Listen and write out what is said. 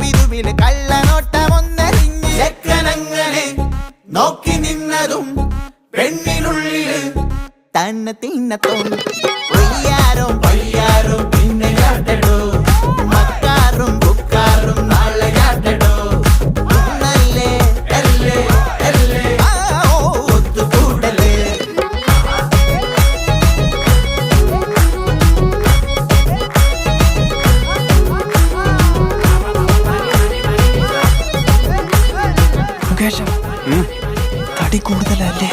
വിരുവില് കള്ളനോട്ടമൊന്നറിഞ്ഞ് ചെക്കനങ്ങനെ നോക്കി നിന്നതും പെണ്ണിനുള്ളില് തന്നെ തിന്നത്തും വയ്യാരും വയ്യാരും പിന്നെ ചാട്ടടോ മക്കാറും ബുക്കാറും നാളെ ചാട്ടടോ നല്ലേ അല്ലേ അല്ലേ ഒത്തുകൂടല് തടി കൂടുതലല്ലേ?